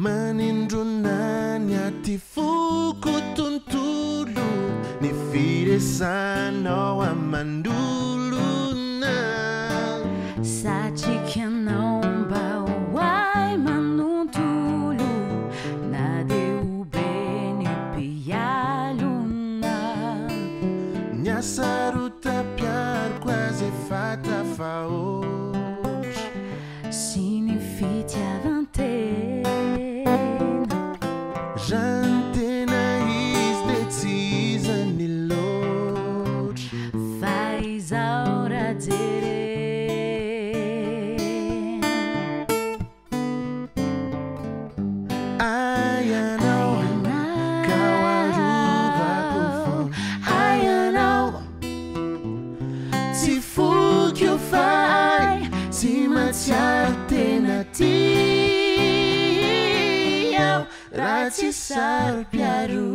manindronany atyfoko tontolo ny firesanao amandolona satrikanao mba hoay manontolo na dea ho be ny mpialona ny asarota-piariko azy efa tafahoatra sy ny fitiavan-tena Jantena izy de tsy izany loatra fa izao raha jerena Aianao ka ho arovako foana Aianao tsy foky io fay sy matsiaro tena tiao raha tsy saro-piaro